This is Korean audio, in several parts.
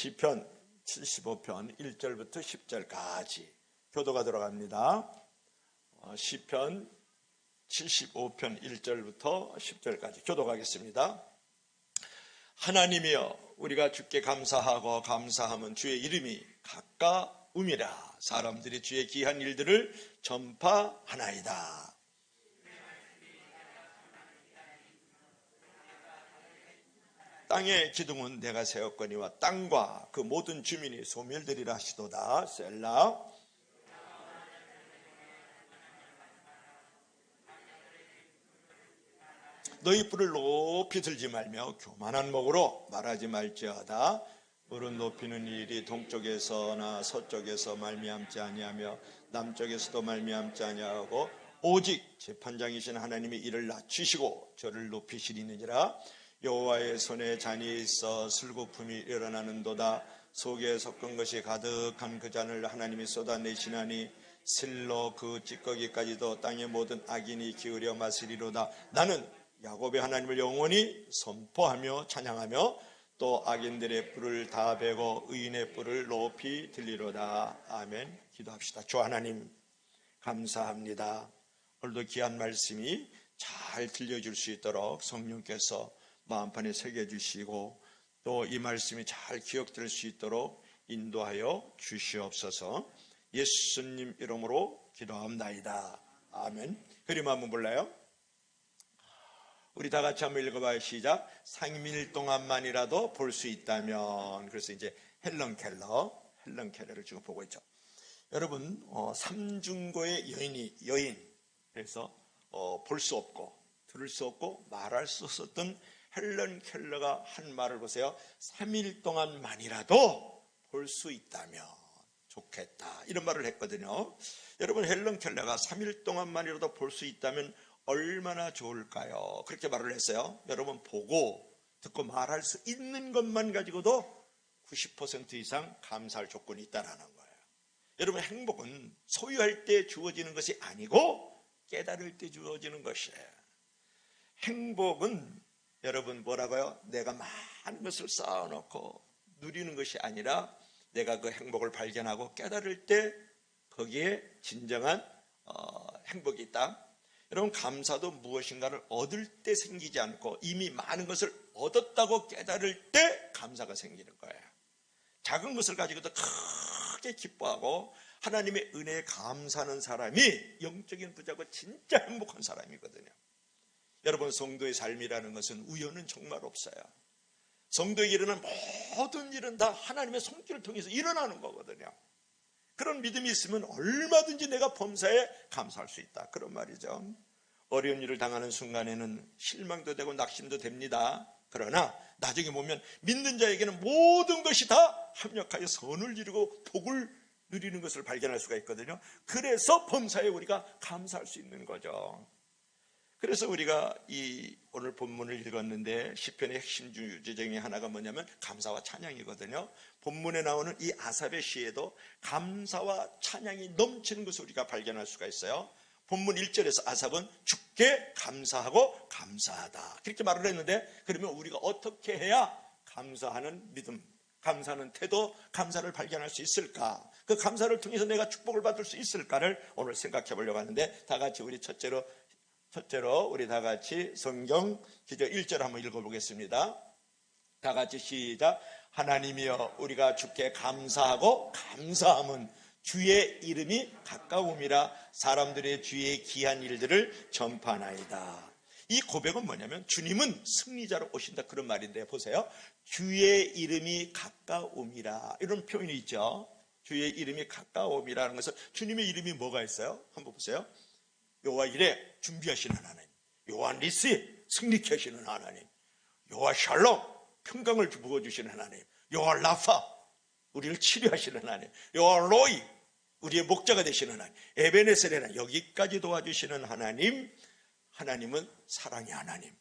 시편 75편 1절부터 10절까지 교도가 들어갑니다. 시편 75편 1절부터 10절까지 교도가겠습니다. 하나님이여, 우리가 주께 감사하고 감사함은 주의 이름이 가까움이라. 사람들이 주의 귀한 일들을 전파하나이다. 땅의 기둥은 내가 세웠거니와 땅과 그 모든 주민이 소멸되리라 하시도다. 셀라. 너희 뿔을 높이 들지 말며 교만한 목으로 말하지 말지어다. 뿔은 높이는 일이 동쪽에서나 서쪽에서 말미암지 아니하며 남쪽에서도 말미암지 아니하고 오직 재판장이신 하나님이 이를 낮추시고 저를 높이시리니라. 여호와의 손에 잔이 있어 슬고픔이 일어나는도다. 속에 섞은 것이 가득한 그 잔을 하나님이 쏟아내시나니 실로 그 찌꺼기까지도 땅의 모든 악인이 기울여 마시리로다. 나는 야곱의 하나님을 영원히 선포하며 찬양하며 또 악인들의 뿔을 다 베고 의인의 뿔을 높이 들리로다. 아멘. 기도합시다. 주 하나님 감사합니다. 오늘도 귀한 말씀이 잘 들려줄 수 있도록 성령께서 마음판에 새겨주시고 또 이 말씀이 잘 기억될 수 있도록 인도하여 주시옵소서. 예수님 이름으로 기도합나이다. 아멘. 그림 한번 볼래요? 우리 다 같이 한번 읽어봐요. 시작. 3일 동안만이라도 볼 수 있다면. 그래서 이제 헬런 켈러를 지금 보고 있죠. 여러분, 삼중고의 여인. 그래서 볼 수 없고 들을 수 없고 말할 수 없었던 헬런 켈러가 한 말을 보세요. 3일 동안만이라도 볼 수 있다면 좋겠다, 이런 말을 했거든요. 여러분, 헬런 켈러가 3일 동안만이라도 볼 수 있다면 얼마나 좋을까요? 그렇게 말을 했어요. 여러분, 보고 듣고 말할 수 있는 것만 가지고도 90% 이상 감사할 조건이 있다는 거예요. 여러분, 행복은 소유할 때 주어지는 것이 아니고 깨달을 때 주어지는 것이에요. 행복은 여러분 뭐라고요? 내가 많은 것을 쌓아놓고 누리는 것이 아니라 내가 그 행복을 발견하고 깨달을 때 거기에 진정한 행복이 있다. 여러분, 감사도 무엇인가를 얻을 때 생기지 않고 이미 많은 것을 얻었다고 깨달을 때 감사가 생기는 거예요. 작은 것을 가지고도 크게 기뻐하고 하나님의 은혜에 감사하는 사람이 영적인 부자고 진짜 행복한 사람이거든요. 여러분, 성도의 삶이라는 것은 우연은 정말 없어요. 성도에게 일어나는 모든 일은 다 하나님의 손길을 통해서 일어나는 거거든요. 그런 믿음이 있으면 얼마든지 내가 범사에 감사할 수 있다, 그런 말이죠. 어려운 일을 당하는 순간에는 실망도 되고 낙심도 됩니다. 그러나 나중에 보면 믿는 자에게는 모든 것이 다 합력하여 선을 이루고 복을 누리는 것을 발견할 수가 있거든요. 그래서 범사에 우리가 감사할 수 있는 거죠. 그래서 우리가 이 오늘 본문을 읽었는데 시편의 핵심 주제 중에 하나가 뭐냐면 감사와 찬양이거든요. 본문에 나오는 이 아삽의 시에도 감사와 찬양이 넘치는 것을 우리가 발견할 수가 있어요. 본문 1절에서 아삽은 주께 감사하고 감사하다, 그렇게 말을 했는데, 그러면 우리가 어떻게 해야 감사하는 믿음, 감사하는 태도, 감사를 발견할 수 있을까? 그 감사를 통해서 내가 축복을 받을 수 있을까를 오늘 생각해 보려고 하는데, 다 같이 우리 첫째로 우리 다 같이 성경 기저 1절 한번 읽어보겠습니다. 다 같이 시작. 하나님이여, 우리가 주께 감사하고 감사함은 주의 이름이 가까움이라. 사람들의 주의 귀한 일들을 전파하나이다. 이 고백은 뭐냐면 주님은 승리자로 오신다, 그런 말인데, 보세요. 주의 이름이 가까움이라, 이런 표현이 있죠. 주의 이름이 가까움이라는 것은 주님의 이름이 뭐가 있어요? 한번 보세요. 여호와 이레, 준비하시는 하나님. 여호와 니시, 승리케 하시는 하나님. 여호와 샬롬, 평강을 부어주시는 하나님. 여호와 라파, 우리를 치료하시는 하나님. 여호와 로이, 우리의 목자가 되시는 하나님. 에베네셀에나, 여기까지 도와주시는 하나님. 하나님은 사랑의 하나님.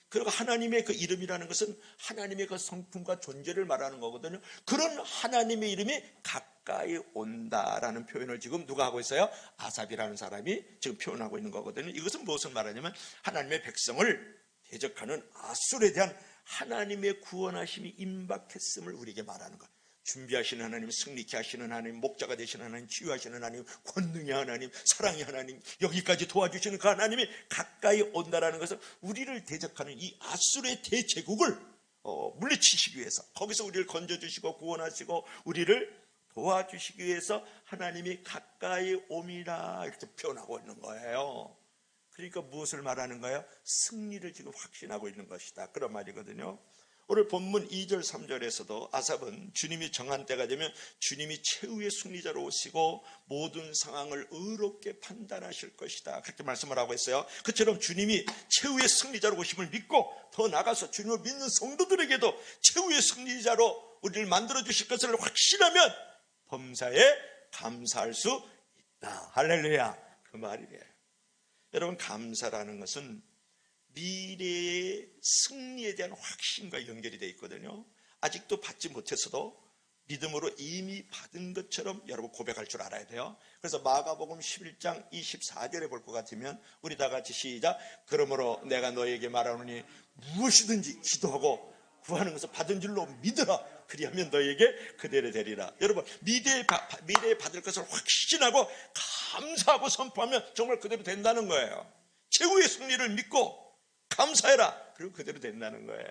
그리고 하나님의 그 이름이라는 것은 하나님의 그 성품과 존재를 말하는 거거든요. 그런 하나님의 이름이 가까이 온다라는 표현을 지금 누가 하고 있어요? 아삽이라는 사람이 지금 표현하고 있는 거거든요. 이것은 무엇을 말하냐면 하나님의 백성을 대적하는 아술에 대한 하나님의 구원하심이 임박했음을 우리에게 말하는 거예요. 준비하시는 하나님, 승리케 하시는 하나님, 목자가 되시는 하나님, 치유하시는 하나님, 권능의 하나님, 사랑의 하나님, 여기까지 도와주시는 그 하나님이 가까이 온다라는 것은 우리를 대적하는 이 아수르의 대제국을 물리치시기 위해서, 거기서 우리를 건져주시고 구원하시고 우리를 도와주시기 위해서 하나님이 가까이 옴이라 이렇게 표현하고 있는 거예요. 그러니까 무엇을 말하는 거예요? 승리를 지금 확신하고 있는 것이다, 그런 말이거든요. 오늘 본문 2절 3절에서도 아삽은 주님이 정한 때가 되면 주님이 최후의 승리자로 오시고 모든 상황을 의롭게 판단하실 것이다, 그렇게 말씀을 하고 있어요. 그처럼 주님이 최후의 승리자로 오심을 믿고 더 나아가서 주님을 믿는 성도들에게도 최후의 승리자로 우리를 만들어 주실 것을 확신하면 범사에 감사할 수 있다. 할렐루야, 그 말이에요. 여러분, 감사라는 것은 미래의 승리에 대한 확신과 연결이 되어 있거든요. 아직도 받지 못했어도 믿음으로 이미 받은 것처럼 여러분 고백할 줄 알아야 돼요. 그래서 마가복음 11장 24절에 볼 것 같으면 우리 다 같이 시작. 그러므로 내가 너에게 말하노니 무엇이든지 기도하고 구하는 것을 받은 줄로 믿으라. 그리하면 너에게 그대로 되리라. 여러분, 미래에 받을 것을 확신하고 감사하고 선포하면 정말 그대로 된다는 거예요. 최후의 승리를 믿고 감사해라. 그리고 그대로 된다는 거예요.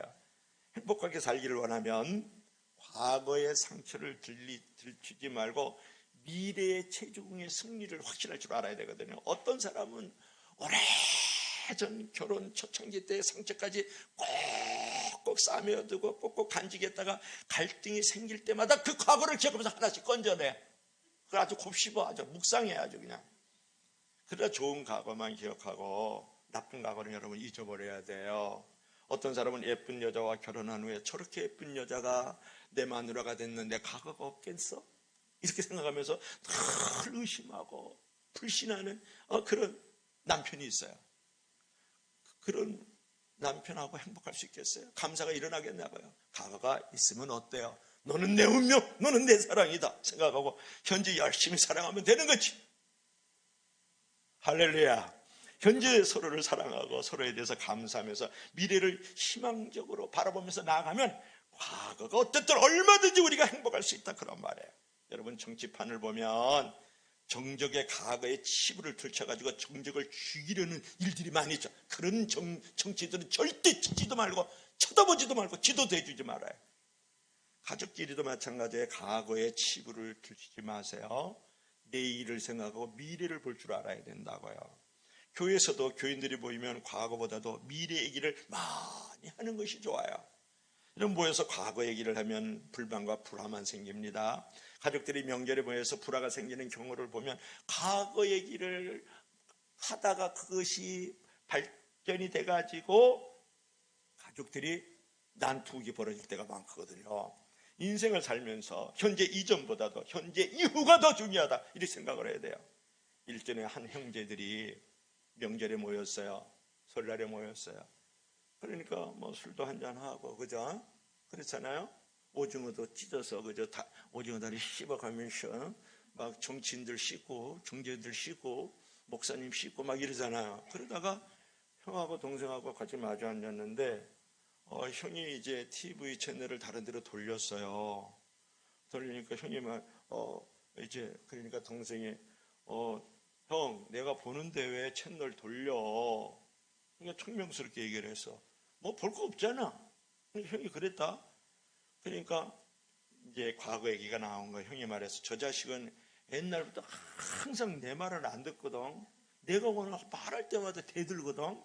행복하게 살기를 원하면 과거의 상처를 들추지 말고 미래의 최종의 승리를 확신할 줄 알아야 되거든요. 어떤 사람은 오래전 결혼 초창기 때의 상처까지 꼭꼭 싸매어두고 꼭꼭 간직했다가 갈등이 생길 때마다 그 과거를 기억하면서 하나씩 건져내. 그걸 아주 곱씹어, 아주 묵상해, 아주 그냥. 그러다 좋은 과거만 기억하고 나쁜 과거는 여러분 잊어버려야 돼요. 어떤 사람은 예쁜 여자와 결혼한 후에 저렇게 예쁜 여자가 내 마누라가 됐는데 과거가 없겠어? 이렇게 생각하면서 늘 의심하고 불신하는 그런 남편이 있어요. 그런 남편하고 행복할 수 있겠어요? 감사가 일어나겠냐고요? 과거가 있으면 어때요? 너는 내 운명, 너는 내 사랑이다 생각하고 현재 열심히 사랑하면 되는 거지. 할렐루야. 현재 서로를 사랑하고 서로에 대해서 감사하면서 미래를 희망적으로 바라보면서 나아가면 과거가 어쨌든 얼마든지 우리가 행복할 수 있다, 그런 말이에요. 여러분, 정치판을 보면 정적의 과거의 치부를 들춰가지고 정적을 죽이려는 일들이 많이 있죠. 그런 정치들은 절대 듣지도 말고 쳐다보지도 말고 지도도 해주지 말아요. 가족끼리도 마찬가지에 과거의 치부를 들추지 마세요. 내일을 생각하고 미래를 볼 줄 알아야 된다고요. 교회에서도 교인들이 모이면 과거보다도 미래 얘기를 많이 하는 것이 좋아요. 이런 모여서 과거 얘기를 하면 불만과 불화만 생깁니다. 가족들이 명절에 모여서 불화가 생기는 경우를 보면 과거 얘기를 하다가 그것이 발전이 돼가지고 가족들이 난투기 벌어질 때가 많거든요. 인생을 살면서 현재 이전보다도 현재 이후가 더 중요하다, 이렇게 생각을 해야 돼요. 일전에 한 형제들이 명절에 모였어요. 설날에 모였어요. 그러니까 뭐 술도 한잔하고, 그죠? 그렇잖아요? 오징어도 찢어서, 그죠? 오징어 다리 씹어가면서 막 정치인들 씻고, 경제들 씻고, 목사님 씻고 막 이러잖아요. 그러다가 형하고 동생하고 같이 마주 앉았는데, 형이 이제 TV 채널을 다른 데로 돌렸어요. 돌리니까 형이 이제, 그러니까 동생이, 형, 내가 보는데 왜 채널 돌려? 그러니까 퉁명스럽게 얘기를 했어. 뭐 볼 거 없잖아. 형이 그랬다. 그러니까 이제 과거 얘기가 나온 거야. 형이 말해서 저 자식은 옛날부터 항상 내 말을 안 듣거든. 내가 워낙 말할 때마다 대들거든.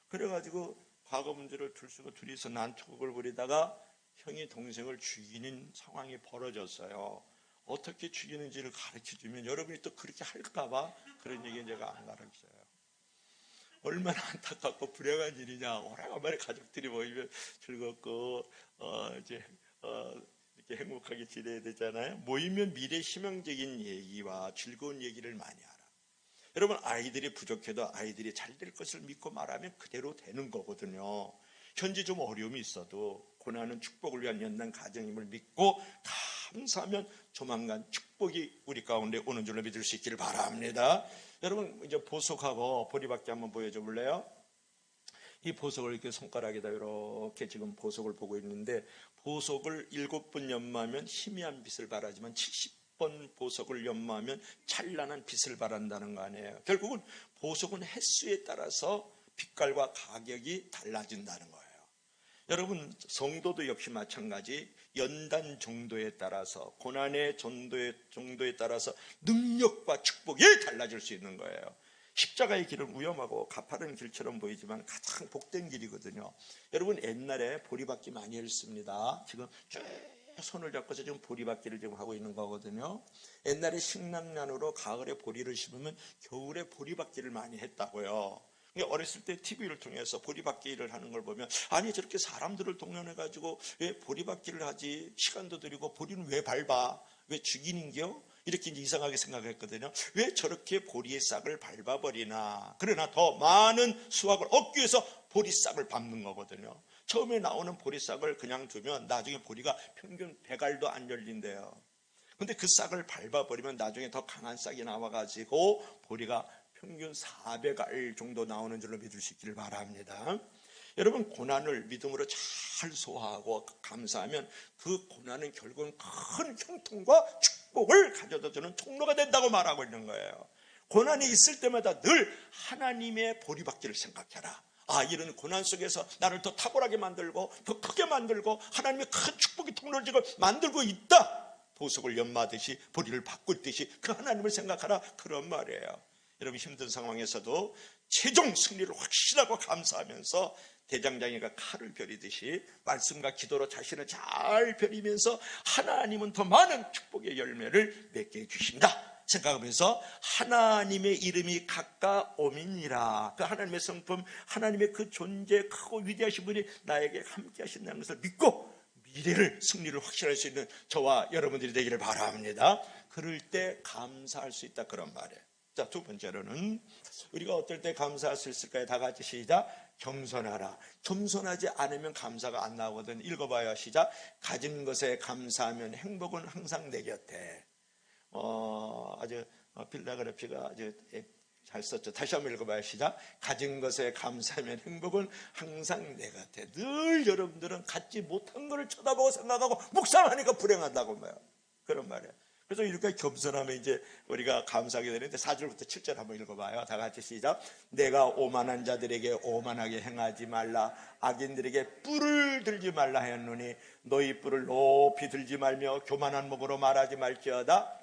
그래가지고 과거 문제를 들쓰고 둘이서 난투극을 벌이다가 형이 동생을 죽이는 상황이 벌어졌어요. 어떻게 죽이는지를 가르쳐주면 여러분이 또 그렇게 할까봐 그런 얘기 제가 안 가르쳐요. 얼마나 안타깝고 불행한 일이냐. 오래간만에 가족들이 모이면 즐겁고 이렇게 행복하게 지내야 되잖아요. 모이면 미래 희망적인 얘기와 즐거운 얘기를 많이 하라. 여러분, 아이들이 부족해도 아이들이 잘 될 것을 믿고 말하면 그대로 되는 거거든요. 현재 좀 어려움이 있어도 고난은 축복을 위한 연단 가정임을 믿고 감사하면 조만간 축복이 우리 가운데 오는 줄로 믿을 수 있기를 바랍니다. 여러분, 이제 보석하고 보리밖에 한번 보여줘 볼래요? 이 보석을 이렇게 손가락에다 이렇게 지금 보석을 보고 있는데, 보석을 7번 연마하면 희미한 빛을 발하지만 70번 보석을 연마하면 찬란한 빛을 발한다는 거 아니에요. 결국은 보석은 횟수에 따라서 빛깔과 가격이 달라진다는 거예요. 여러분, 성도도 역시 마찬가지, 연단 정도에 따라서, 고난의 정도에 따라서 능력과 축복이 달라질 수 있는 거예요. 십자가의 길은 위험하고 가파른 길처럼 보이지만 가장 복된 길이거든요. 여러분, 옛날에 보리받기 많이 했습니다. 지금 쭉 손을 잡고서 지금 보리받기를 지금 하고 있는 거거든요. 옛날에 식량난으로 가을에 보리를 심으면 겨울에 보리받기를 많이 했다고요. 어렸을 때 TV를 통해서 보리받기를 하는 걸 보면, 아니 저렇게 사람들을 동원해가지고 왜 보리받기를 하지, 시간도 들이고 보리는 왜 밟아, 왜 죽이는겨, 이렇게 이상하게 생각했거든요. 왜 저렇게 보리의 싹을 밟아버리나. 그러나 더 많은 수확을 얻기 위해서 보리싹을 밟는 거거든요. 처음에 나오는 보리싹을 그냥 두면 나중에 보리가 평균 100알도 안 열린대요. 근데 그 싹을 밟아버리면 나중에 더 강한 싹이 나와가지고 보리가 평균 400알 정도 나오는 줄로 믿을 수 있기를 바랍니다. 여러분, 고난을 믿음으로 잘 소화하고 감사하면 그 고난은 결국은 큰 형통과 축복을 가져다 주는 통로가 된다고 말하고 있는 거예요. 고난이 있을 때마다 늘 하나님의 보리받기를 생각해라. 아, 이런 고난 속에서 나를 더 탁월하게 만들고 더 크게 만들고 하나님의 큰 축복의 통로를 지금 만들고 있다. 보석을 연마하듯이 보리를 바꿀 듯이 그 하나님을 생각하라, 그런 말이에요. 여러분, 힘든 상황에서도 최종 승리를 확신하고 감사하면서 대장장이가 칼을 벼리듯이 말씀과 기도로 자신을 잘 벼리면서 하나님은 더 많은 축복의 열매를 맺게 해주신다 생각하면서 하나님의 이름이 가까옴이니라, 그 하나님의 성품, 하나님의 그 존재, 크고 위대하신 분이 나에게 함께 하신다는 것을 믿고 미래를, 승리를 확신할 수 있는 저와 여러분들이 되기를 바랍니다. 그럴 때 감사할 수 있다, 그런 말이에요. 자, 두 번째로는 우리가 어떨 때 감사할 수 있을까요? 다 같이 시작. 겸손하라. 겸손하지 않으면 감사가 안 나오거든. 읽어봐요. 시작. 가진 것에 감사하면 행복은 항상 내 곁에. 아주 필라델피가 아주 잘 썼죠. 다시 한번 읽어봐요. 시작. 가진 것에 감사하면 행복은 항상 내 곁에. 늘 여러분들은 갖지 못한 것을 쳐다보고 생각하고 묵상하니까 불행하다고 말이에요. 그런 말이에요. 그래서 이렇게 겸손하면 이제 우리가 감사하게 되는데 4절부터 7절 한번 읽어봐요. 다 같이 시작. 내가 오만한 자들에게 오만하게 행하지 말라. 악인들에게 뿔을 들지 말라 하였노니 너희 뿔을 높이 들지 말며 교만한 목으로 말하지 말지어다.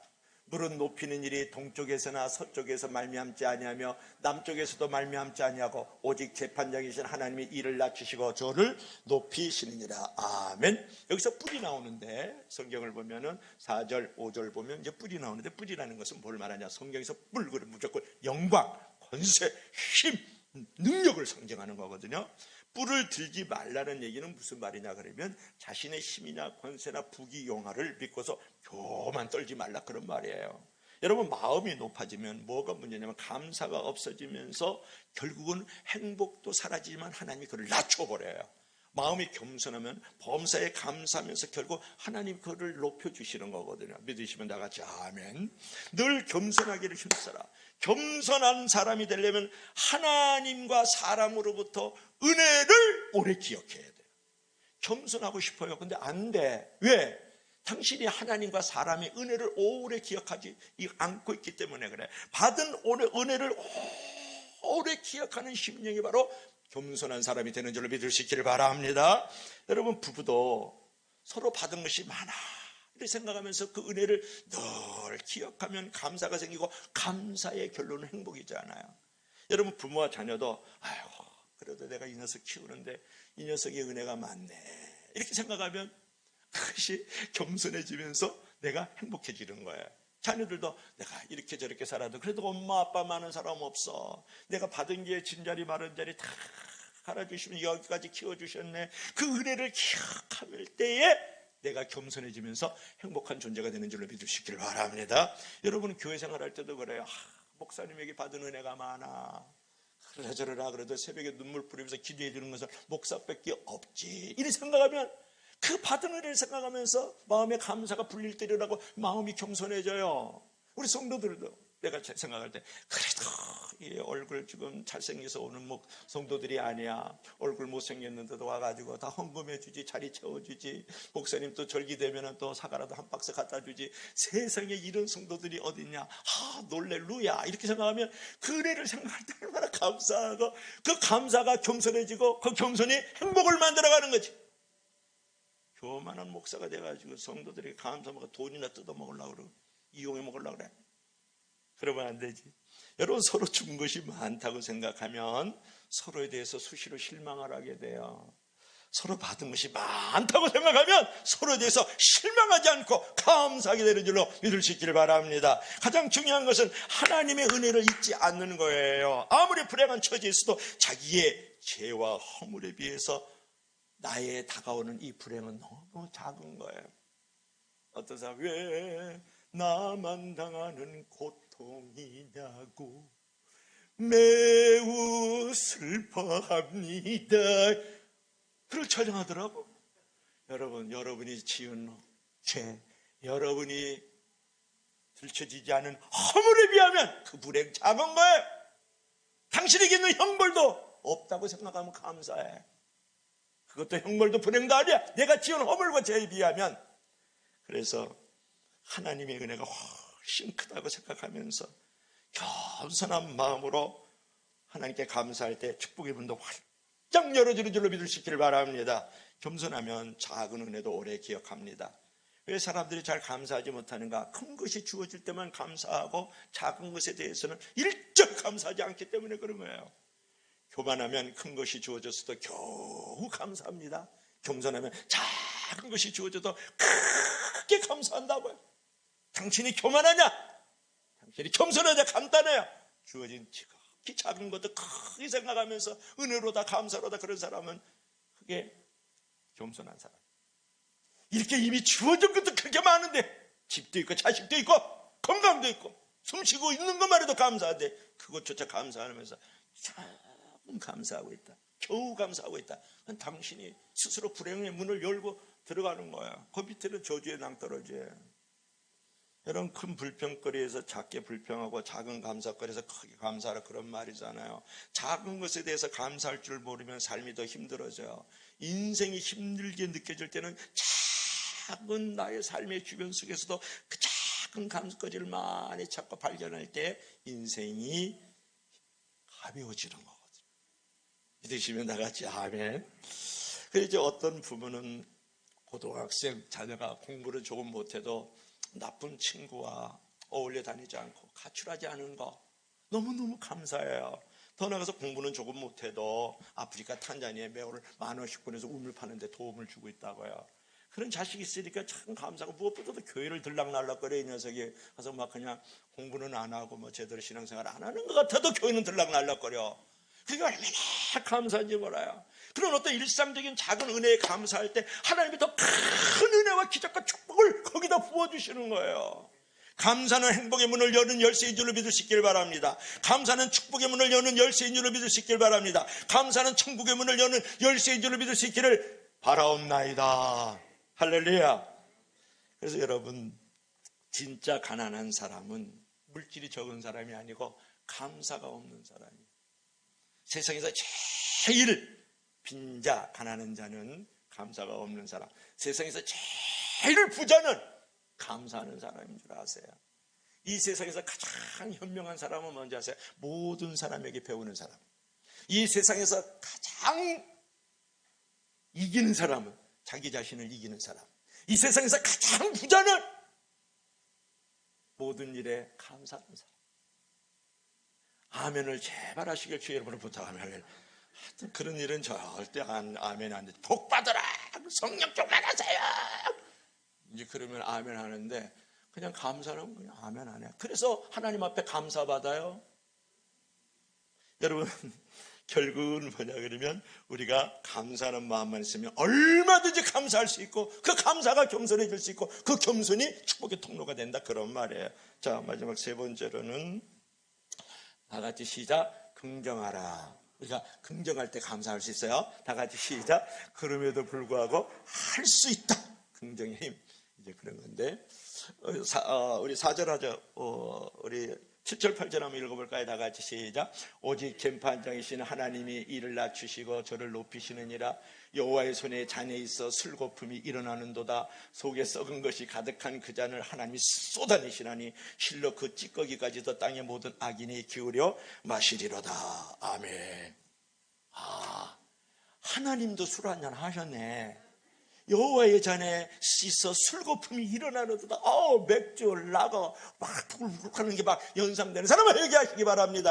물은 높이는 일이 동쪽에서나 서쪽에서 말미암지 아니하며 남쪽에서도 말미암지 아니하고 오직 재판장이신 하나님이 이를 낮추시고 저를 높이시느니라. 아멘. 여기서 뿔이 나오는데 성경을 보면은 4절 5절 보면 이제 뿔이 나오는데, 뿔이라는 것은 뭘 말하냐, 성경에서 뿔, 그러면 무조건 영광, 권세, 힘, 능력을 상징하는 거거든요. 뿔을 들지 말라는 얘기는 무슨 말이냐 그러면 자신의 힘이나 권세나 부귀 영화를 믿고서 교만 떨지 말라, 그런 말이에요. 여러분, 마음이 높아지면 뭐가 문제냐면 감사가 없어지면서 결국은 행복도 사라지지만 하나님이 그를 낮춰버려요. 마음이 겸손하면 범사에 감사하면서 결국 하나님 그를 높여주시는 거거든요. 믿으시면 다 같이 아멘. 늘 겸손하기를 힘써라. 겸손한 사람이 되려면 하나님과 사람으로부터 은혜를 오래 기억해야 돼요. 겸손하고 싶어요. 근데 안 돼. 왜? 당신이 하나님과 사람의 은혜를 오래 기억하지 않고 있기 때문에 그래. 받은 은혜를 오래 기억하는 심령이 바로 겸손한 사람이 되는 줄로 믿을 수 있기를 바랍니다. 여러분, 부부도 서로 받은 것이 많아 이렇게 생각하면서 그 은혜를 늘 기억하면 감사가 생기고, 감사의 결론은 행복이잖아요. 여러분, 부모와 자녀도 아이고 그래도 내가 이 녀석 키우는데 이 녀석의 은혜가 많네 이렇게 생각하면 그것이 겸손해지면서 내가 행복해지는 거예요. 자녀들도 내가 이렇게 저렇게 살아도 그래도 엄마 아빠 많은 사람 없어, 내가 받은 게 진자리 마른 자리 다 갈아주시면 여기까지 키워주셨네, 그 은혜를 기억할 때에 내가 겸손해지면서 행복한 존재가 되는 줄로 믿을 수 있기를 바랍니다. 여러분, 교회 생활할 때도 그래요. 목사님에게 받은 은혜가 많아, 그러라 저러라 그래도 새벽에 눈물 뿌리면서 기도해 주는 것은 목사밖에 없지 이렇게 생각하면, 그 받은 은혜를 생각하면서 마음에 감사가 불릴 때라고 마음이 겸손해져요. 우리 성도들도 내가 생각할 때 그래도 이 얼굴 지금 잘생겨서 오는 성도들이 아니야. 얼굴 못생겼는데도 와가지고 다 헌금해 주지, 자리 채워주지, 목사님 또 절기되면 또 사과라도 한 박스 갖다 주지. 세상에 이런 성도들이 어딨냐. 놀렐루야 이렇게 생각하면 그 은혜를 생각할 때 얼마나 감사하고, 그 감사가 겸손해지고 그 겸손이 행복을 만들어가는 거지. 교만한 목사가 돼가지고 성도들에게 감사 먹어 돈이나 뜯어 먹으려고 그러고 이용해 먹으려고 그래. 그러면 안 되지. 여러분, 서로 준 것이 많다고 생각하면 서로에 대해서 수시로 실망을 하게 돼요. 서로 받은 것이 많다고 생각하면 서로에 대해서 실망하지 않고 감사하게 되는 줄로 믿을 수 있기를 바랍니다. 가장 중요한 것은 하나님의 은혜를 잊지 않는 거예요. 아무리 불행한 처지에 있어도 자기의 죄와 허물에 비해서 나에 다가오는 이 불행은 너무 작은 거예요. 어떤 사람, 왜 나만 당하는 고통이냐고 매우 슬퍼합니다. 그걸 찬양하더라고. 여러분, 여러분이 지은 죄, 여러분이 들춰지지 않은 허물에 비하면 그 불행 작은 거예요. 당신에게 있는 형벌도 없다고 생각하면 감사해. 그것도 형벌도 불행도 아니야. 내가 지은 허물과 죄에 비하면. 그래서 하나님의 은혜가 훨씬 크다고 생각하면서 겸손한 마음으로 하나님께 감사할 때 축복의 문도 활짝 열어주는 줄로 믿을 수 있기를 바랍니다. 겸손하면 작은 은혜도 오래 기억합니다. 왜 사람들이 잘 감사하지 못하는가? 큰 것이 주어질 때만 감사하고 작은 것에 대해서는 일절 감사하지 않기 때문에 그런 거예요. 교만하면 큰 것이 주어졌어도 겨우 감사합니다. 겸손하면 작은 것이 주어져도 크게 감사한다고요. 당신이 교만하냐? 당신이 겸손하냐? 간단해요. 주어진 지극히 작은 것도 크게 생각하면서 은혜로다 감사로다 그런 사람은 그게 겸손한 사람. 이렇게 이미 주어진 것도 그렇게 많은데 집도 있고 자식도 있고 건강도 있고 숨쉬고 있는 것만 해도 감사한데 그것조차 감사하면서 조금 감사하고 있다. 겨우 감사하고 있다. 그건 당신이 스스로 불행의 문을 열고 들어가는 거야. 그 밑에는 저주의 낭떠러지예요. 여러분, 큰 불평거리에서 작게 불평하고 작은 감사거리에서 크게 감사하라 그런 말이잖아요. 작은 것에 대해서 감사할 줄 모르면 삶이 더 힘들어져요. 인생이 힘들게 느껴질 때는 작은 나의 삶의 주변 속에서도 그 작은 감사거리를 많이 찾고 발견할 때 인생이 가벼워지는 거거든요. 믿으시면 나같이 아멘. 그래서 이제 어떤 부모는 고등학생 자녀가 공부를 조금 못해도 나쁜 친구와 어울려 다니지 않고 가출하지 않은 거 너무너무 감사해요. 더 나아가서 공부는 조금 못해도 아프리카 탄자니아에 매월 10,000원씩 보내서 우물 파는데 도움을 주고 있다고요. 그런 자식이 있으니까 참 감사하고, 무엇보다도 교회를 들락날락거려 이 녀석이 가서 막 그냥 공부는 안 하고 뭐 제대로 신앙생활 안 하는 것 같아도 교회는 들락날락거려. 그게 얼마나 감사한지 몰라요. 그런 어떤 일상적인 작은 은혜에 감사할 때 하나님이 더 큰 은혜와 기적과 축복을 거기다 부어주시는 거예요. 감사는 행복의 문을 여는 열쇠인 줄로 믿을 수 있기를 바랍니다. 감사는 축복의 문을 여는 열쇠인 줄로 믿을 수 있기를 바랍니다. 감사는 천국의 문을 여는 열쇠인 줄로 믿을 수 있기를 바라옵나이다. 할렐루야. 그래서 여러분, 진짜 가난한 사람은 물질이 적은 사람이 아니고 감사가 없는 사람이에요. 세상에서 제일 빈자, 가난한 자는 감사가 없는 사람. 세상에서 제일 부자는 감사하는 사람인 줄 아세요? 이 세상에서 가장 현명한 사람은 뭔지 아세요? 모든 사람에게 배우는 사람. 이 세상에서 가장 이기는 사람은 자기 자신을 이기는 사람. 이 세상에서 가장 부자는 모든 일에 감사하는 사람. 아멘을 제발 하시길 주의 여러분을 부탁하면, 하여튼 그런 일은 절대 아멘 안 돼. 복 받으라, 성령 좀 받으세요. 이제 그러면 아멘 하는데 그냥 감사는 그냥 아멘 안 해요. 그래서 하나님 앞에 감사 받아요. 여러분, 결국은 뭐냐 그러면 우리가 감사하는 마음만 있으면 얼마든지 감사할 수 있고, 그 감사가 겸손해질 수 있고, 그 겸손이 축복의 통로가 된다, 그런 말이에요. 자, 마지막 세 번째로는 다 같이 시작. 긍정하라. 우리가 긍정할 때 감사할 수 있어요. 다 같이 시작. 그럼에도 불구하고 할 수 있다. 긍정의 힘. 이제 그런 건데, 우리 4절 하죠. 우리 7절 8절 한번 읽어볼까요? 다 같이 시작. 오직 재판장이신 하나님이 이를 낮추시고 저를 높이시느니라. 여호와의 손에 잔에 있어 술거품이 일어나는도다. 속에 썩은 것이 가득한 그 잔을 하나님이 쏟아내시나니 실로 그 찌꺼기까지도 땅의 모든 악인이 기울여 마시리로다. 아멘. 하나님도 술 한잔 하셨네. 여호와의 잔에 씻어 술거품이 일어나는도다. 맥주, 라거 막 부글부글 하는 게 막 연상되는 사람은 회개하시기 바랍니다.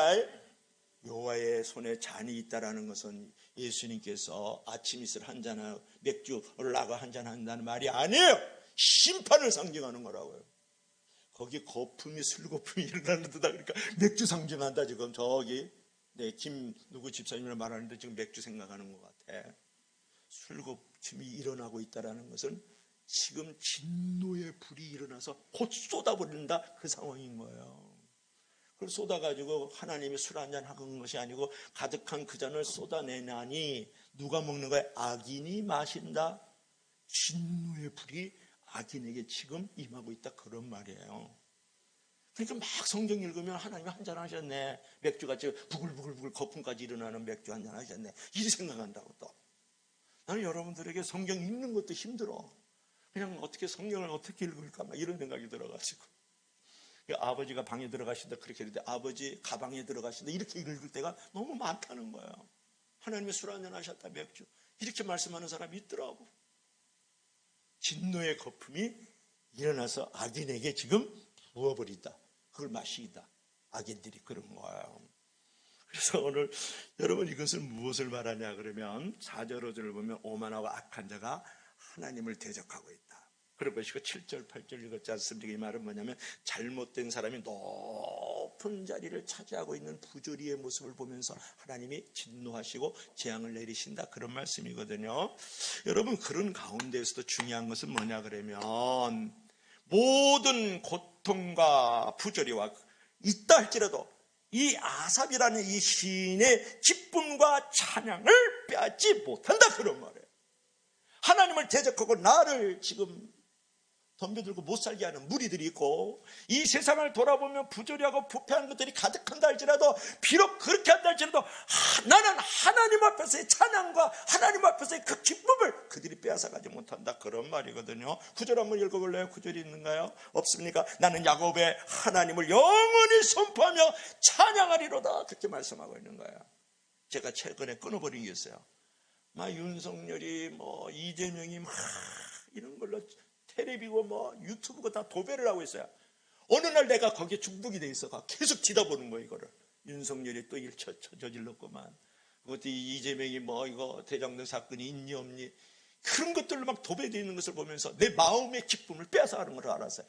여호와의 손에 잔이 있다라는 것은 예수님께서 아침 이슬 한 잔하고 맥주, 라거 한 잔 한다는 말이 아니에요. 심판을 상징하는 거라고요. 거기 거품이 술거품이 일어나는도다. 그러니까 맥주 상징한다. 지금 저기 김 누구 집사님을 말하는데 지금 맥주 생각하는 것 같아. 술거품이 일어나고 있다는 것은 지금 진노의 불이 일어나서 곧 쏟아버린다, 그 상황인 거예요. 그걸 쏟아가지고 하나님이 술 한잔 하는 것이 아니고 가득한 그 잔을 쏟아내나니 누가 먹는 거야? 악인이 마신다. 진노의 불이 악인에게 지금 임하고 있다, 그런 말이에요. 그러니까 막 성경 읽으면 하나님이 한잔 하셨네. 맥주같이 부글부글 거품까지 일어나는 맥주 한잔 하셨네. 이렇게 생각한다고. 또 나는 여러분들에게 성경 읽는 것도 힘들어. 그냥 어떻게 성경을 어떻게 읽을까 막 이런 생각이 들어가지고, 아버지가 방에 들어가신다 그렇게 이러는데 아버지 가방에 들어가신다 이렇게 읽을 때가 너무 많다는 거예요. 하나님이 술 한잔 하셨다, 맥주, 이렇게 말씀하는 사람이 있더라고. 진노의 거품이 일어나서 악인에게 지금 부어버린다. 그걸 마시다. 악인들이 그런 거예요. 그래서 오늘 여러분 이것은 무엇을 말하냐 그러면 4절 5절을 보면 오만하고 악한 자가 하나님을 대적하고 있다. 그런 것이고 7절 8절 읽었지 않습니까? 이 말은 뭐냐면 잘못된 사람이 높은 자리를 차지하고 있는 부조리의 모습을 보면서 하나님이 진노하시고 재앙을 내리신다, 그런 말씀이거든요. 여러분 그런 가운데에서도 중요한 것은 뭐냐 그러면 모든 고통과 부조리와 있다 할지라도 이 아삽이라는 이 시인의 기쁨과 찬양을 빼앗지 못한다, 그런 말이에요. 하나님을 대적하고 나를 지금 덤벼들고 못 살게 하는 무리들이 있고 이 세상을 돌아보면 부조리하고 부패한 것들이 가득한다 할지라도, 비록 그렇게 한다 할지라도 나는 하나님 앞에서의 찬양과 하나님 앞에서의 그 기쁨을 그들이 빼앗아가지 못한다, 그런 말이거든요. 9절 한번 읽어볼래요? 9절이 있는가요? 없습니까? 나는 야곱의 하나님을 영원히 선포하며 찬양하리로다, 그렇게 말씀하고 있는 거예요. 제가 최근에 끊어버린 게 있어요. 막 윤석열이 이재명이 막 이런 걸로 텔레비고 유튜브고 다 도배를 하고 있어요. 어느 날 내가 거기에 중독이 돼 있어가 계속 뒤다보는 거예요. 이거를 윤석열이 또 일 저질렀구만. 그것도 이재명이 이거 대장동 사건이 있니 없니 그런 것들로 막 도배되어 있는 것을 보면서 내 마음의 기쁨을 빼앗아가는 걸 알았어요.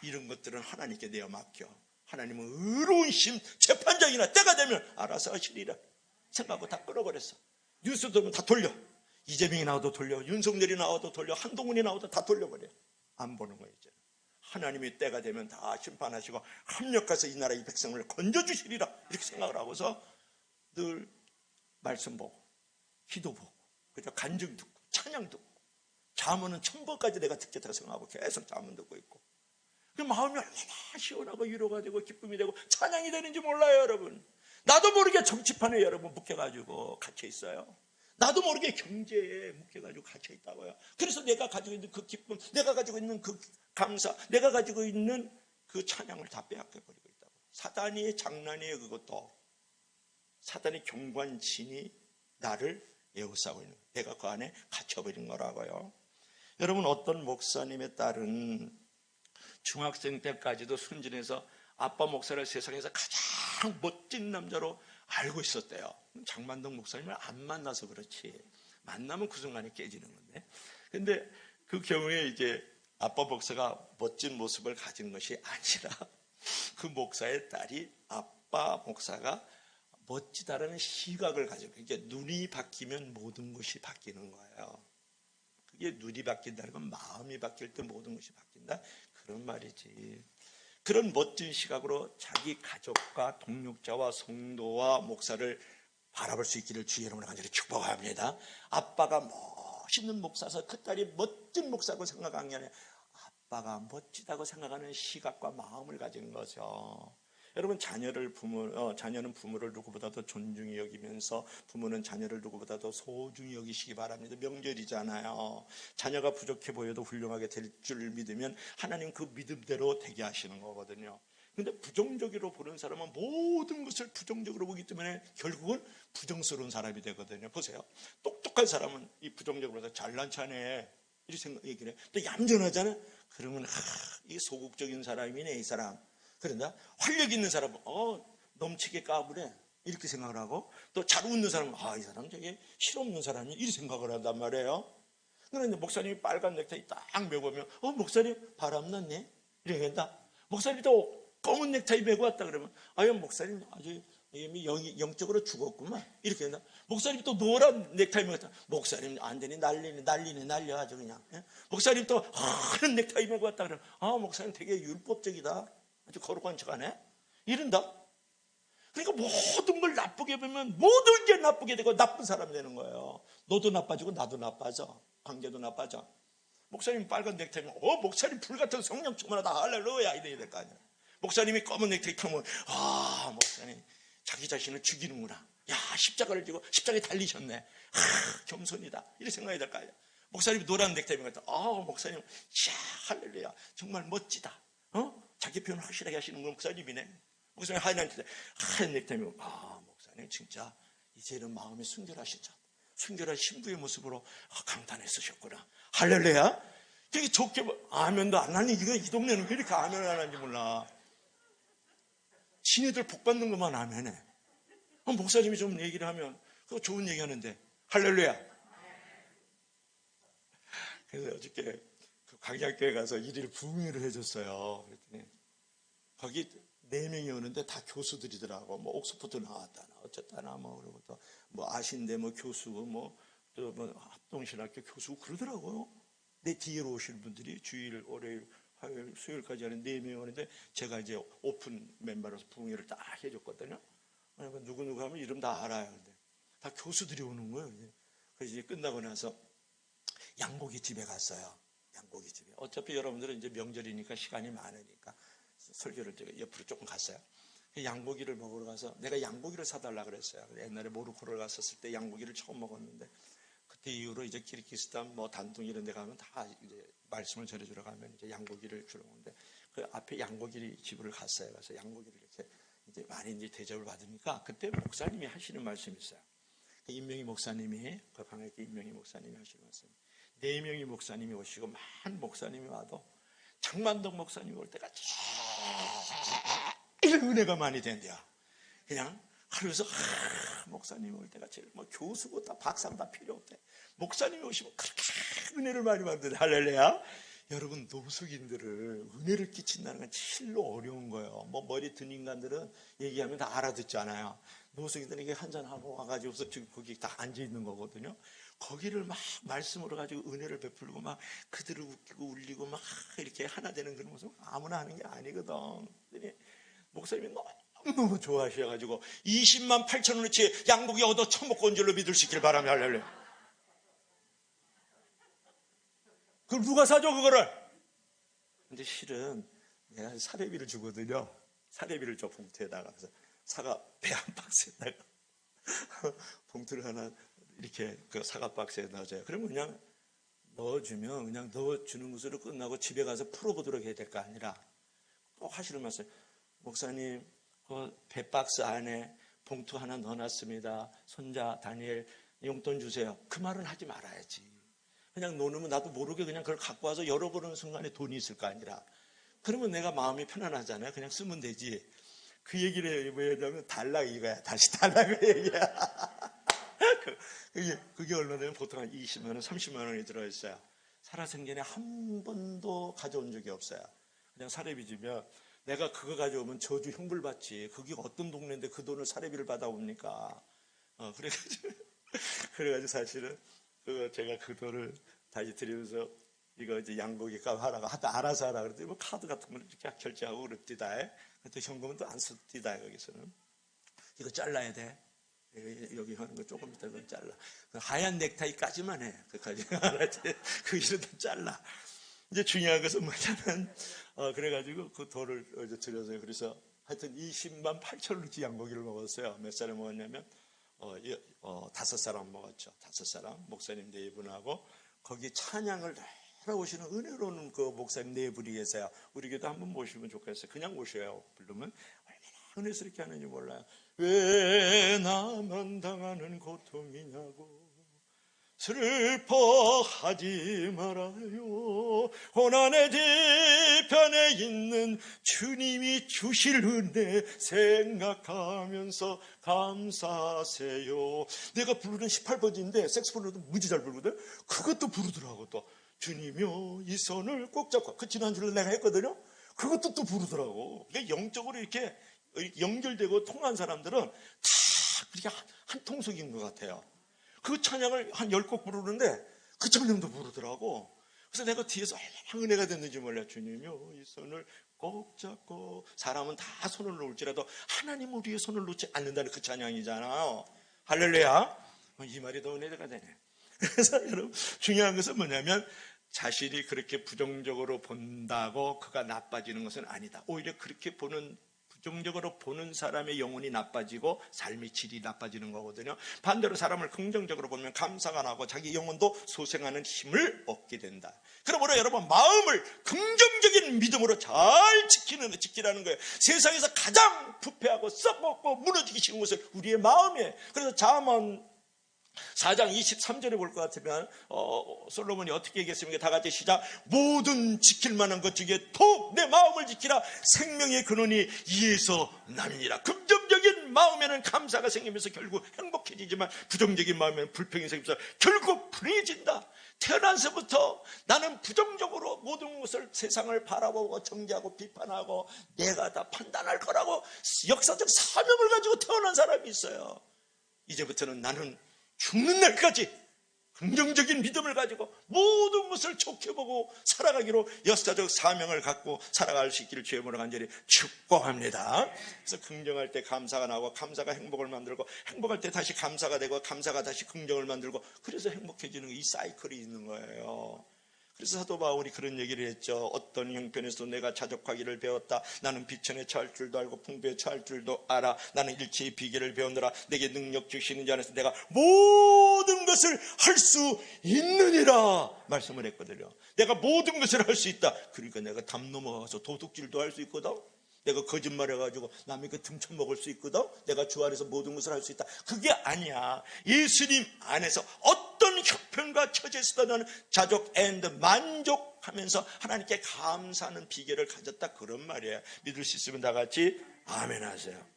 이런 것들은 하나님께 내어 맡겨. 하나님은 의로운 심 재판장이나 때가 되면 알아서 하시리라 생각하고 다 끊어버렸어. 뉴스 들으면 다 돌려. 이재명이 나와도 돌려, 윤석열이 나와도 돌려, 한동훈이 나와도 다 돌려버려. 안 보는 거예요. 이제 하나님이 때가 되면 다 심판하시고 합력해서 이 나라 이 백성을 건져주시리라 이렇게 생각을 하고서 늘 말씀 보고 기도 보고 그죠, 간증 듣고 찬양 듣고 잠언은 1000번까지 내가 듣겠다고 생각하고 계속 잠언 듣고 있고, 그 마음이 얼마나 시원하고 위로가 되고 기쁨이 되고 찬양이 되는지 몰라요. 여러분 나도 모르게 정치판에 여러분 묶여가지고 갇혀 있어요. 나도 모르게 경제에 묶여가지고 갇혀있다고요. 그래서 내가 가지고 있는 그 기쁨, 내가 가지고 있는 그 감사, 내가 가지고 있는 그 찬양을 다 빼앗겨버리고 있다고. 사단이 장난이에요. 그것도 사단의 경관진이 나를 에워싸고 있는 거예요. 내가 그 안에 갇혀버린 거라고요. 여러분 어떤 목사님의 딸은 중학생 때까지도 순진해서 아빠 목사를 세상에서 가장 멋진 남자로 알고 있었대요. 장만동 목사님을 안 만나서 그렇지, 만나면 그 순간에 깨지는 건데, 근데 그 경우에 이제 아빠 목사가 멋진 모습을 가진 것이 아니라 그 목사의 딸이 아빠 목사가 멋지다라는 시각을 가지고, 이게 눈이 바뀌면 모든 것이 바뀌는 거예요. 그게 눈이 바뀐다는 건 마음이 바뀔 때 모든 것이 바뀐다, 그런 말이지. 그런 멋진 시각으로 자기 가족과 동력자와 성도와 목사를 바라볼 수 있기를 주의 이름으로 간절히 축복합니다. 아빠가 멋있는 목사서 그 딸이 멋진 목사고 생각한 게 아니라 아빠가 멋지다고 생각하는 시각과 마음을 가진 거죠. 여러분, 자녀는 부모를 누구보다도 존중히 여기면서 부모는 자녀를 누구보다도 소중히 여기시기 바랍니다. 명절이잖아요. 자녀가 부족해 보여도 훌륭하게 될 줄 믿으면 하나님 그 믿음대로 되게 하시는 거거든요. 근데 부정적으로 보는 사람은 모든 것을 부정적으로 보기 때문에 결국은 부정스러운 사람이 되거든요. 보세요. 똑똑한 사람은 이 부정적으로 해서 잘난 차네 이렇게 생각을 해. 또 얌전하잖아. 그러면 이 소극적인 사람이네 이 사람. 그런다. 활력 있는 사람은 넘치게 까부래 이렇게 생각을 하고, 또 잘 웃는 사람은 이 사람 되게 실없는 사람이 이렇게 생각을 한단 말이에요. 그런데 목사님이 빨간 넥타이 딱 메고 오면 목사님 바람났네 이렇게 한다. 목사님이 또 검은 넥타이 메고 왔다 그러면 목사님 아주 영적으로 죽었구만 이렇게 한다. 목사님이 또 노란 넥타이 메고 왔다. 목사님 안 되니 난리네 아주 그냥. 목사님 또 하얀 넥타이 메고 왔다 그러면 목사님 되게 율법적이다, 아주 거룩한 척하네 이런다. 그러니까 모든 걸 나쁘게 보면 모든 게 나쁘게 되고 나쁜 사람 되는 거예요. 너도 나빠지고 나도 나빠져. 관계도 나빠져. 목사님 빨간 넥타이면 목사님 불같은 성령 충만하다 할렐루야 이래야 될 거 아니야. 목사님이 검은 넥타이 타면 목사님 자기 자신을 죽이는구나. 야, 십자가를 지고 십자가에 달리셨네. 겸손이다 이렇게 생각해야 될 거 아니야. 목사님이 노란 넥타이면 목사님 할렐루야 정말 멋지다. 자기 표현 확실하게 하시는 건 목사님이네. 목사님 하얀 넥타이면 목사님 진짜 이제는 마음이 순결한 신부의 모습으로 강단에 서셨구나. 할렐루야. 되게 좋게 아멘도 안 하니 이 동네는 왜 이렇게 아멘을 안 하는지 몰라. 지네들 복 받는 것만 아멘해. 목사님이 좀 얘기를 하면 그거 좋은 얘기 하는데 할렐루야. 그래서 어저께 그 광야교회 가서 일일 부흥회를 해줬어요. 그랬더니 거기 4명이 오는데 다 교수들이더라고. 옥스퍼드 나왔다 어쨌다나 그리고 또 아신대 교수 또 합동신학교 교수 그러더라고요. 내 뒤로 오실 분들이 주일, 월요일, 화요일, 수요일까지 하는 4명이 오는데 제가 이제 오픈 멤버로서 부흥회를 딱 해줬거든요. 그러니까 누구 하면 이름 다 알아요. 근데 다 교수들이 오는 거예요. 그래서 이제 끝나고 나서 양고기 집에 갔어요. 양고기 집에. 어차피 여러분들은 이제 명절이니까 시간이 많으니까 설교를 제가 옆으로 조금 갔어요. 양고기를 먹으러 가서 내가 양고기를 사달라 그랬어요. 옛날에 모로코를 갔었을 때 양고기를 처음 먹었는데 그때 이후로 이제 키르기스탄 단둥 이런 데 가면 다 이제 말씀을 전해주러 가면 이제 양고기를 주러 오는데 그 앞에 양고기 집을 갔어요. 그래서 양고기를 이렇게 이제 많이 이제 대접을 받으니까 그때 목사님이 하시는 말씀이 있어요. 임명희 목사님이 그 광야교회 임명희 목사님이 하시는 말씀. 4명의 목사님이 오시고 많은 목사님이 와도 장만덕 목사님이 올 때가 제일 은혜가 많이 된대요. 그냥 하루에서 목사님이 올 때가 제일 교수고 다 박사는 다 필요 없대. 목사님이 오시면 그렇게 은혜를 많이 받는데 할렐루야. 여러분 노숙인들을 은혜를 끼친다는 건 진로 어려운 거예요. 머리 든 인간들은 얘기하면 다 알아듣잖아요. 노숙인들은 이게 한잔하고 와가지고서 지금 거기 다 앉아있는 거거든요. 거기를 막 말씀으로 가지고 은혜를 베풀고 막 그들을 웃기고 울리고 막 이렇게 하나 되는 그런 모습 아무나 하는 게 아니거든. 목사님이 너무 좋아하셔가지고 20만 8천 원어치 양고기 얻어 처먹고 온 줄로 믿을 수 있길 바랍니다. 할렐루야. 그럼 누가 사줘 그거를? 근데 실은 내가 사례비를 주거든요. 사례비를 줘 봉투에다가. 그래서 사과 배 한 박스에다가 봉투를 하나 이렇게 그 사과 박스에 넣어줘요. 그러면 그냥 넣어주면 그냥 넣어주는 것으로 끝나고 집에 가서 풀어보도록 해야 될 거 아니라 또 하시는 말씀. 목사님 그 배 박스 안에 봉투 하나 넣어놨습니다. 손자 다니엘 용돈 주세요. 그 말은 하지 말아야지. 그냥 놓으면 나도 모르게 그냥 그걸 갖고 와서 열어보는 순간에 돈이 있을 거 아니라. 그러면 내가 마음이 편안하잖아요. 그냥 쓰면 되지. 그 얘기를 왜 하냐면 달라 이거야. 다시 달라 그 얘기야. 그게 얼마냐면 보통 한 20만 원, 30만 원이 들어있어요. 살아생전에 한 번도 가져온 적이 없어요. 그냥 사례비 주면 내가 그거 가져오면 저주 형벌 받지. 그게 어떤 동네인데 그 돈을 사례비를 받아옵니까? 그래가지고 사실은 제가 그 돈을 다시 드리면서 이거 이제 양고기 값 하라고 하다 알아서 하라 그랬더니 카드 같은 걸 이렇게 결제하고 그럽디다. 또 현금은 또 안 썼디다. 여기서는 이거 잘라야 돼. 여기 하는 거 조금 이따 그건 잘라. 하얀 넥타이까지만 해. 그까지 알았지? 그 일은 다 잘라. 이제 중요한 것은 뭐냐면, 그래가지고 그 돌을 이제 들여서요. 그래서 하여튼 20만 8천원어치 양고기를 먹었어요. 몇 사람 먹었냐면, 5사람 먹었죠. 5사람. 목사님 4분하고, 거기 찬양을 따라오시는 은혜로운 그 목사님 4분이 계세요. 우리 교도 한번 모시면 좋겠어요. 그냥 모셔요. 부르면 얼마나 은혜스럽게 하는지 몰라요. 왜 나만 당하는 고통이냐고 슬퍼하지 말아요. 고난의 뒤편에 있는 주님이 주실 은혜 생각하면서 감사하세요. 내가 부르는 18번지인데 색소폰으로도 무지 잘 부르거든. 그것도 부르더라고. 또 주님이여 이 손을 꼭 잡고, 그 지난주에 내가 했거든요. 그것도 또 부르더라고. 그러니까 영적으로 이렇게 연결되고 통한 사람들은 다 그렇게 한 통속인 것 같아요. 그 찬양을 한 10곡 부르는데 그 찬양도 부르더라고. 그래서 내가 뒤에서 얼마나 은혜가 됐는지 몰라. 주님이요 이 손을 꼭 잡고. 사람은 다 손을 놓을지라도 하나님 우리의 손을 놓지 않는다는 그 찬양이잖아요. 할렐루야. 이 말이 더 은혜가 되네. 그래서 여러분 중요한 것은 뭐냐면, 자신이 그렇게 부정적으로 본다고 그가 나빠지는 것은 아니다. 오히려 그렇게 부정적으로 보는 사람의 영혼이 나빠지고 삶의 질이 나빠지는 거거든요. 반대로 사람을 긍정적으로 보면 감사가 나고 자기 영혼도 소생하는 힘을 얻게 된다. 그러므로 여러분 마음을 긍정적인 믿음으로 잘 지키라는 거예요. 세상에서 가장 부패하고 썩고 무너지기 쉬운 것은 우리의 마음이에요. 그래서 잠언 4장 23절에 볼 것 같으면 솔로몬이 어떻게 얘기했습니까? 다 같이 시작. 모든 지킬 만한 것 중에 더욱 내 마음을 지키라. 생명의 근원이 이에서 남이니라. 긍정적인 마음에는 감사가 생기면서 결국 행복해지지만 부정적인 마음에는 불평이 생기면서 결국 불행해진다. 태어나서부터 나는 부정적으로 모든 것을 세상을 바라보고 정죄하고 비판하고 내가 다 판단할 거라고 역사적 사명을 가지고 태어난 사람이 있어요. 이제부터는 나는 죽는 날까지 긍정적인 믿음을 가지고 모든 것을 좋게 보고 살아가기로 역사적 사명을 갖고 살아갈 수 있기를 주의 이름으로 간절히 축복합니다. 그래서 긍정할 때 감사가 나오고 감사가 행복을 만들고 행복할 때 다시 감사가 되고 감사가 다시 긍정을 만들고, 그래서 행복해지는 이 사이클이 있는 거예요. 그래서 사도 바울이 그런 얘기를 했죠. 어떤 형편에서 내가 자족하기를 배웠다. 나는 비천에 처할 줄도 알고 풍부에 처할 줄도 알아. 나는 일체의 비결을 배우느라 내게 능력 주시는 자 안에서 내가 모든 것을 할 수 있느니라 말씀을 했거든요. 내가 모든 것을 할 수 있다. 그러니까 내가 담 넘어가서 도둑질도 할 수 있거든. 내가 거짓말해가지고 남의 그 등쳐 먹을 수 있거든. 내가 주 안에서 모든 것을 할 수 있다. 그게 아니야. 예수님 안에서 어떤 형편과 처지에서도 나는 자족 앤드 만족하면서 하나님께 감사하는 비결을 가졌다. 그런 말이에요. 믿을 수 있으면 다 같이 아멘 하세요.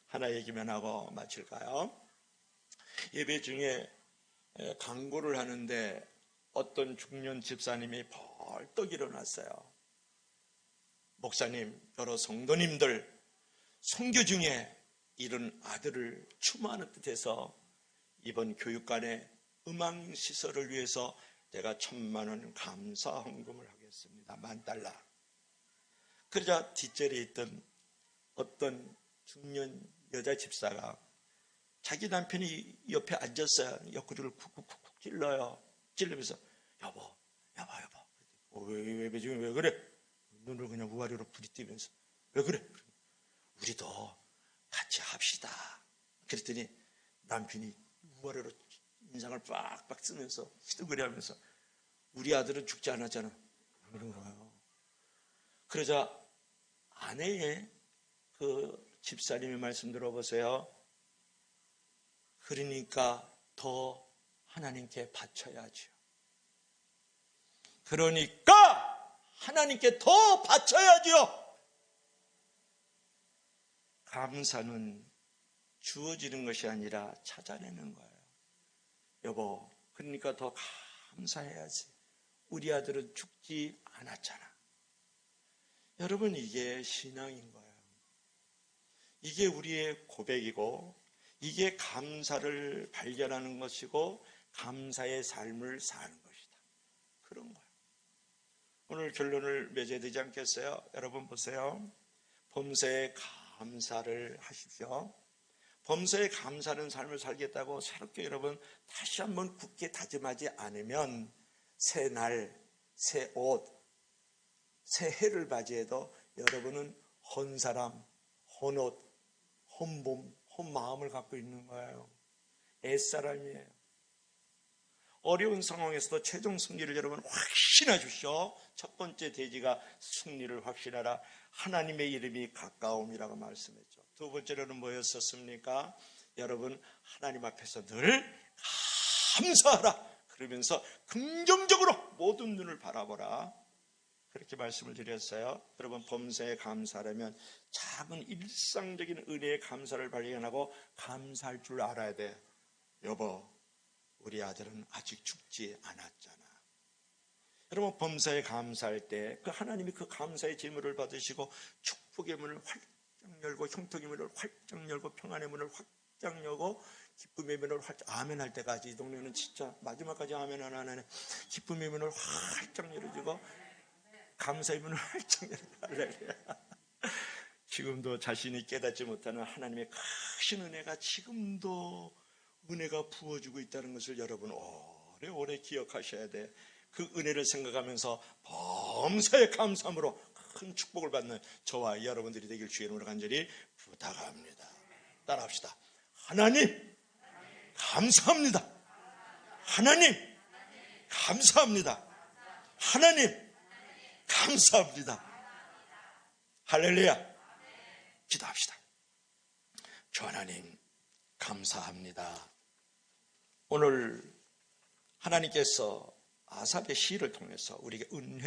하나 얘기만 하고 마칠까요? 예배 중에 강구를 하는데 어떤 중년 집사님이 벌떡 일어났어요. 목사님, 여러 성도님들, 선교 중에 이런 아들을 추모하는 뜻에서 이번 교육관에 음악시설을 위해서 내가 1,000만 원 감사 헌금을 하겠습니다. $10,000. 그러자 뒷자리에 있던 어떤 중년 여자 집사가 자기 남편이 옆에 앉았어요. 옆구리를 쿡쿡쿡 찔러요. 찔르면서 여보. 왜 지금 왜 그래? 눈을 그냥 우아래로 부리뛰면서 왜 그래? 우리도 같이 합시다. 그랬더니 남편이 우아래로 인상을 빡빡 쓰면서 시둥거리하면서 우리 아들은 죽지 않았잖아. 그런 거예요. 그러자 아내의 그 집사님의 말씀 들어보세요. 그러니까 더 하나님께 바쳐야죠. 그러니까 하나님께 더 바쳐야죠. 감사는 주어지는 것이 아니라 찾아내는 거예요. 여보, 그러니까 더 감사해야지. 우리 아들은 죽지 않았잖아. 여러분, 이게 신앙인 거예요. 이게 우리의 고백이고 이게 감사를 발견하는 것이고 감사의 삶을 사는 것이다. 그런 거예요. 오늘 결론을 맺어야 되지 않겠어요? 여러분 보세요. 범사에 감사를 하십시오. 범사에 감사하는 삶을 살겠다고 새롭게 여러분 다시 한번 굳게 다짐하지 않으면 새 날, 새 옷, 새 해를 맞이해도 여러분은 헌 사람, 헌 옷, 헌 몸, 헌 마음을 갖고 있는 거예요. 애사람이에요. 어려운 상황에서도 최종 승리를 여러분 확신하십시오. 첫 번째 대지가 승리를 확신하라. 하나님의 이름이 가까움이라고 말씀했죠. 두 번째로는 뭐였었습니까? 여러분 하나님 앞에서 늘 감사하라. 그러면서 긍정적으로 모든 눈을 바라보라. 그렇게 말씀을 드렸어요. 여러분 범사에 감사하려면 작은 일상적인 은혜의 감사를 발견하고 감사할 줄 알아야 돼. 여보, 우리 아들은 아직 죽지 않았잖아. 여러분 범사에 감사할 때 그 하나님이 그 감사의 제물을 받으시고 축복의 문을 활짝 열고 형통의 문을 활짝 열고 평안의 문을 활짝 열고 기쁨의 문을 활짝 아멘 할 때까지 이 동네는 진짜 마지막까지 아멘 안 하네. 기쁨의 문을 활짝 열어주고 감사의 문을 활짝 열어주고 지금도 자신이 깨닫지 못하는 하나님의 크신 은혜가 지금도 은혜가 부어주고 있다는 것을 여러분 오래오래 기억하셔야 돼. 그 은혜를 생각하면서 범사에 감사함으로 큰 축복을 받는 저와 여러분들이 되길 주의 이름으로 간절히 부탁합니다. 따라합시다. 하나님 감사합니다. 하나님 감사합니다. 하나님 감사합니다. 할렐루야. 기도합시다. 주 하나님 감사합니다. 오늘 하나님께서 아삽의 시를 통해서 우리에게 은혜를